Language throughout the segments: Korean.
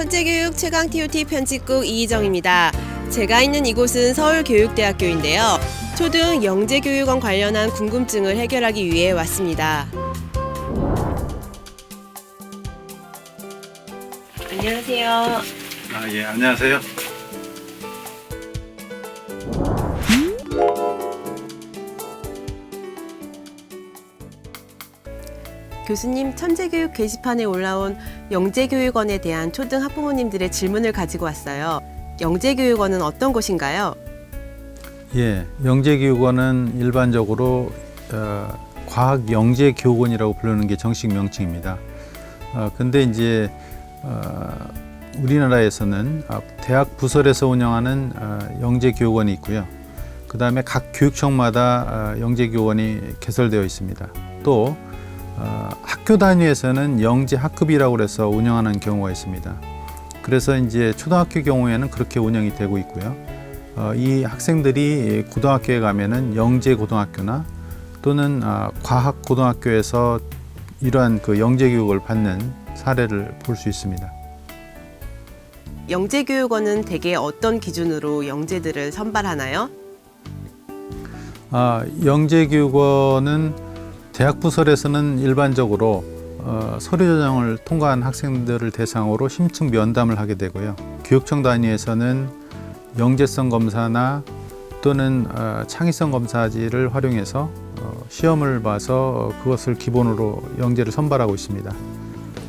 천재교육 최강 TOT 편집국 이희정입니다. 제가 있는 이곳은 서울교육대학교인데요. 초등 영재교육원 관련한 궁금증을 해결하기 위해 왔습니다. 안녕하세요. 예, 안녕하세요. 교수님, 천재교육 게시판에 올라온 영재교육원에 대한 초등 학부모님들의 질문을 가지고 왔어요. 영재교육원은 어떤 곳인가요? 예, 영재교육원은 일반적으로 과학영재교육원이라고 부르는 게 정식 명칭입니다. 근데 이제 우리나라에서는 대학 부설에서 운영하는 영재교육원이 있고요. 그 다음에 각 교육청마다 영재교육원이 개설되어 있습니다. 또 학교 단위에서는 영재학급이라고 해서 운영하는 경우가 있습니다. 그래서 이제 초등학교 경우에는 그렇게 운영이 되고 있고요. 이 학생들이 고등학교에 가면은 영재고등학교나 또는 과학고등학교에서 이러한 그 영재교육을 받는 사례를 볼 수 있습니다. 영재교육원은 대개 어떤 기준으로 영재들을 선발하나요? 영재교육원은 대학 부설에서는 일반적으로 서류 전형을 통과한 학생들을 대상으로 심층 면담을 하게 되고요. 교육청 단위에서는 영재성 검사나 또는 창의성 검사지를 활용해서 시험을 봐서 그것을 기본으로 영재를 선발하고 있습니다.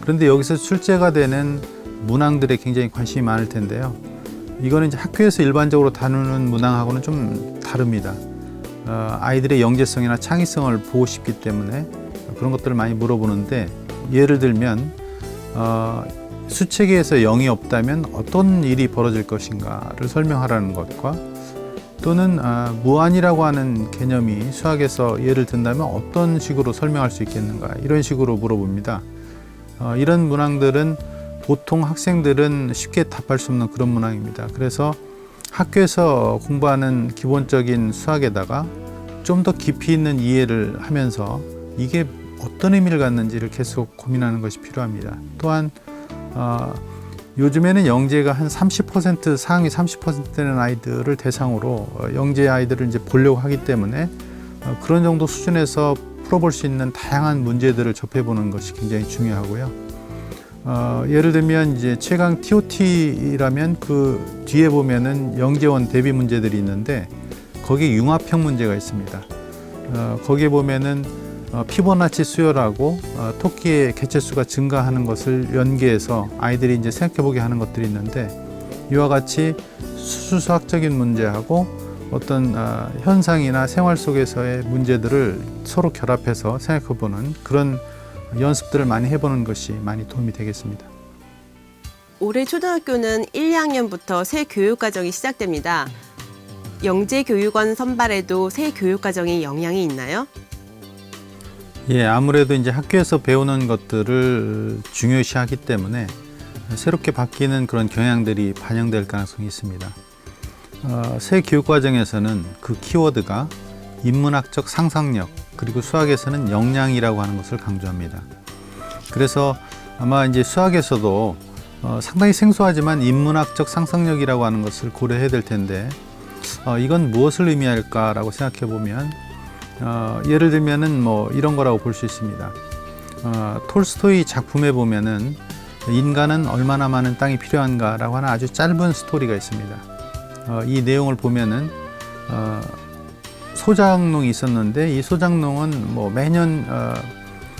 그런데 여기서 출제가 되는 문항들에 굉장히 관심이 많을 텐데요. 이거는 이제 학교에서 일반적으로 다루는 문항하고는 좀 다릅니다. 아이들의 영재성이나 창의성을 보고 싶기 때문에 그런 것들을 많이 물어보는데, 예를 들면 수체계에서 0이 없다면 어떤 일이 벌어질 것인가를 설명하라는 것과, 또는 무한이라고 하는 개념이 수학에서 예를 든다면 어떤 식으로 설명할 수 있겠는가, 이런 식으로 물어봅니다. 이런 문항들은 보통 학생들은 쉽게 답할 수 없는 그런 문항입니다. 그래서 학교에서 공부하는 기본적인 수학에다가 좀 더 깊이 있는 이해를 하면서 이게 어떤 의미를 갖는지를 계속 고민하는 것이 필요합니다. 또한 요즘에는 영재가 한 30%, 상위 30% 되는 아이들을 대상으로 영재 아이들을 이제 보려고 하기 때문에 그런 정도 수준에서 풀어볼 수 있는 다양한 문제들을 접해보는 것이 굉장히 중요하고요. 예를 들면 이제 최강 TOT라면 그 뒤에 보면은 영재원 대비 문제들이 있는데, 거기에 융합형 문제가 있습니다. 거기에 보면은 피보나치 수열하고 토끼의 개체수가 증가하는 것을 연계해서 아이들이 이제 생각해보게 하는 것들이 있는데, 이와 같이 수수학적인 문제하고 어떤 현상이나 생활 속에서의 문제들을 서로 결합해서 생각해보는 그런 연습들을 많이 해보는 것이 많이 도움이 되겠습니다. 올해 초등학교는 1, 2학년부터 새 교육과정이 시작됩니다. 영재교육원 선발에도 새 교육과정이 영향이 있나요? 예, 아무래도 이제 학교에서 배우는 것들을 중요시하기 때문에 새롭게 바뀌는 그런 경향들이 반영될 가능성이 있습니다. 새 교육과정에서는 그 키워드가 인문학적 상상력, 그리고 수학에서는 역량이라고 하는 것을 강조합니다. 그래서 아마 이제 수학에서도 상당히 생소하지만 인문학적 상상력이라고 하는 것을 고려해야 될 텐데, 이건 무엇을 의미할까라고 생각해 보면 예를 들면은 뭐 이런 거라고 볼 수 있습니다. 톨스토이 작품에 보면은 인간은 얼마나 많은 땅이 필요한가라고 하는 아주 짧은 스토리가 있습니다. 이 내용을 보면은 소작농이 있었는데, 이 소작농은 뭐 매년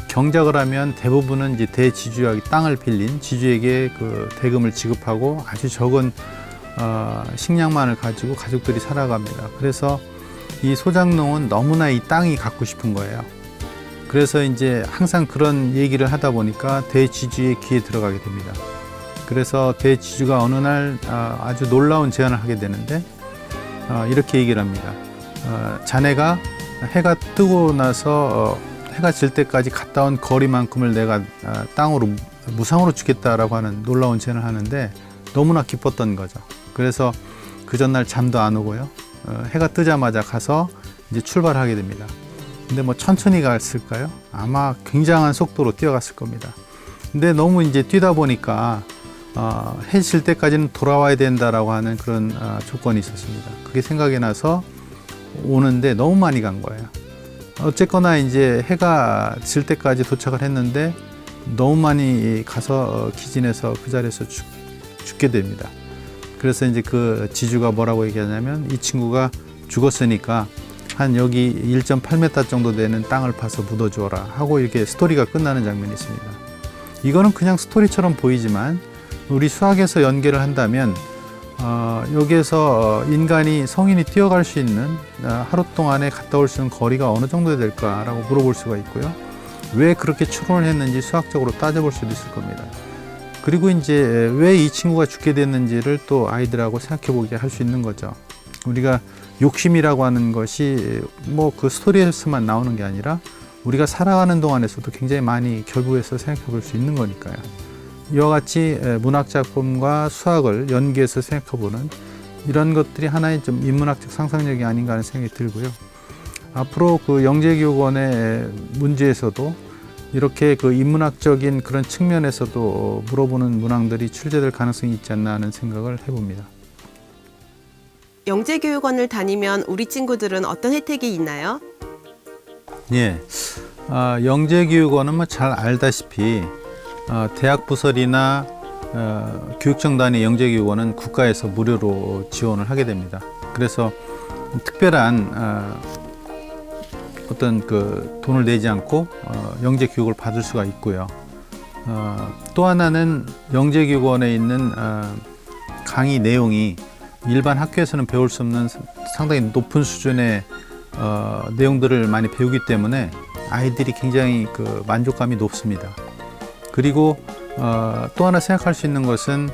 경작을 하면 대부분은 이제 대지주에게 땅을 빌린 지주에게 그 대금을 지급하고 아주 적은 식량만을 가지고 가족들이 살아갑니다. 그래서 이 소작농은 너무나 이 땅이 갖고 싶은 거예요. 그래서 이제 항상 그런 얘기를 하다 보니까 대지주의 귀에 들어가게 됩니다. 그래서 대지주가 어느 날 아주 놀라운 제안을 하게 되는데, 이렇게 얘기를 합니다. 자네가 해가 뜨고 나서 해가 질 때까지 갔다 온 거리만큼을 내가 땅으로 무상으로 주겠다라고 하는 놀라운 제안을 하는데, 너무나 기뻤던 거죠. 그래서 그 전날 잠도 안 오고요. 해가 뜨자마자 가서 이제 출발하게 됩니다. 근데 뭐 천천히 갔을까요? 아마 굉장한 속도로 뛰어갔을 겁니다. 근데 너무 이제 뛰다 보니까 해 질 때까지는 돌아와야 된다라고 하는 그런 조건이 있었습니다. 그게 생각이 나서 오는데 너무 많이 간 거예요. 어쨌거나 이제 해가 질 때까지 도착을 했는데 너무 많이 가서 기진해서 그 자리에서 죽게 됩니다. 그래서 이제 그 지주가 뭐라고 얘기하냐면 이 친구가 죽었으니까 한 여기 1.8m 정도 되는 땅을 파서 묻어주어라 하고 이렇게 스토리가 끝나는 장면이 있습니다. 이거는 그냥 스토리처럼 보이지만 우리 수학에서 연계를 한다면 여기에서 인간이 성인이 뛰어갈 수 있는 하루 동안에 갔다 올 수 있는 거리가 어느 정도 될까라고 물어볼 수가 있고요. 왜 그렇게 추론을 했는지 수학적으로 따져볼 수도 있을 겁니다. 그리고 이제 왜 이 친구가 죽게 됐는지를 또 아이들하고 생각해 보게 할 수 있는 거죠. 우리가 욕심이라고 하는 것이 뭐 그 스토리에서만 나오는 게 아니라 우리가 살아가는 동안에서도 굉장히 많이 결부해서 생각해 볼 수 있는 거니까요. 이와 같이 문학 작품과 수학을 연계해서 생각해 보는 이런 것들이 하나의 좀 인문학적 상상력이 아닌가 하는 생각이 들고요. 앞으로 그 영재교육원의 문제에서도 이렇게 그 인문학적인 그런 측면에서도 물어보는 문항들이 출제될 가능성이 있지 않나 하는 생각을 해봅니다. 영재교육원을 다니면 우리 친구들은 어떤 혜택이 있나요? 예, 영재교육원은 뭐 잘 알다시피 대학 부설이나 교육청 단위 영재교육원은 국가에서 무료로 지원을 하게 됩니다. 그래서 특별한 어떤 그 돈을 내지 않고 영재 교육을 받을 수가 있고요. 또 하나는 영재 교육원에 있는 강의 내용이 일반 학교에서는 배울 수 없는 상당히 높은 수준의 내용들을 많이 배우기 때문에 아이들이 굉장히 그 만족감이 높습니다. 그리고 또 하나 생각할 수 있는 것은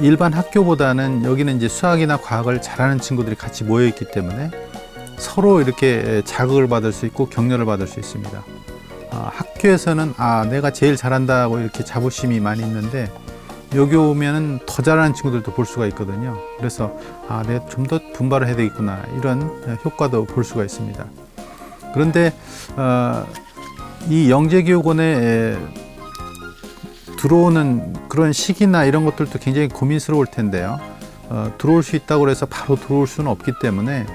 일반 학교보다는 여기는 이제 수학이나 과학을 잘하는 친구들이 같이 모여 있기 때문에 서로 이렇게 자극을 받을 수 있고 격려를 받을 수 있습니다. 학교에서는 내가 제일 잘한다고 이렇게 자부심이 많이 있는데 여기 오면은 더 잘하는 친구들도 볼 수가 있거든요. 그래서 내가 좀 더 분발을 해야 되겠구나 이런 효과도 볼 수가 있습니다. 그런데 이 영재교육원에 들어오는 그런 시기나 이런 것들도 굉장히 고민스러울 텐데요. 들어올 수 있다고 해서 바로 들어올 수는 없기 때문에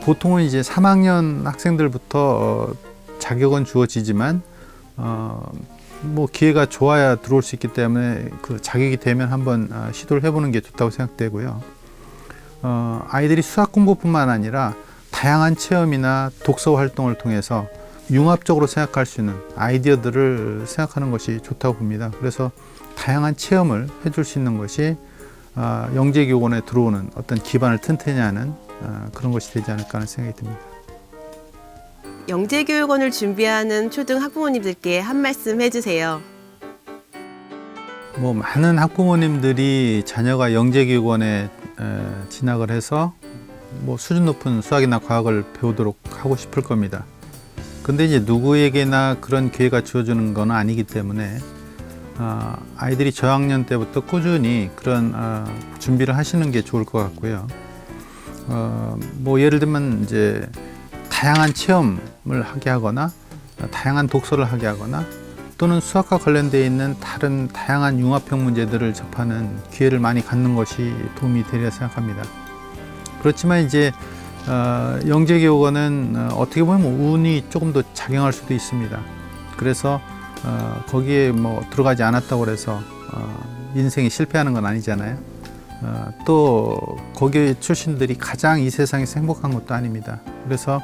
보통은 이제 3학년 학생들부터 자격은 주어지지만 뭐 기회가 좋아야 들어올 수 있기 때문에 그 자격이 되면 한번 시도를 해보는 게 좋다고 생각되고요. 아이들이 수학 공부뿐만 아니라 다양한 체험이나 독서 활동을 통해서 융합적으로 생각할 수 있는 아이디어들을 생각하는 것이 좋다고 봅니다. 그래서 다양한 체험을 해줄 수 있는 것이 영재교육원에 들어오는 어떤 기반을 튼튼히 하는 그런 것이 되지 않을까 하는 생각이 듭니다. 영재교육원을 준비하는 초등 학부모님들께 한 말씀 해주세요. 뭐 많은 학부모님들이 자녀가 영재교육원에 진학을 해서 뭐 수준 높은 수학이나 과학을 배우도록 하고 싶을 겁니다. 근데 이제 누구에게나 그런 기회가 주어지는 건 아니기 때문에 아이들이 저학년 때부터 꾸준히 그런 준비를 하시는 게 좋을 것 같고요. 뭐 예를 들면 이제 다양한 체험을 하게 하거나 다양한 독서를 하게 하거나 또는 수학과 관련되어 있는 다른 다양한 융합형 문제들을 접하는 기회를 많이 갖는 것이 도움이 되리라 생각합니다. 그렇지만 이제 영재교육원은 어떻게 보면 운이 조금 더 작용할 수도 있습니다. 그래서 거기에 뭐 들어가지 않았다고 해서 인생이 실패하는 건 아니잖아요. 또 거기 출신들이 가장 이 세상에서 행복한 것도 아닙니다. 그래서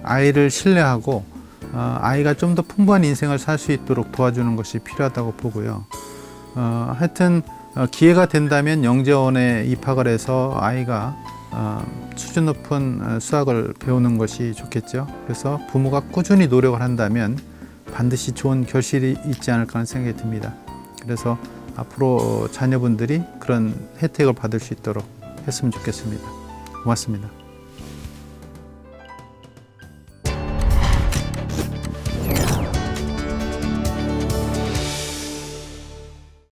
아이를 신뢰하고 아이가 좀 더 풍부한 인생을 살 수 있도록 도와주는 것이 필요하다고 보고요. 하여튼 기회가 된다면 영재원에 입학을 해서 아이가 수준 높은 수학을 배우는 것이 좋겠죠. 그래서 부모가 꾸준히 노력을 한다면 반드시 좋은 결실이 있지 않을까 하는 생각이 듭니다. 그래서 앞으로 자녀분들이 그런 혜택을 받을 수 있도록 했으면 좋겠습니다. 고맙습니다.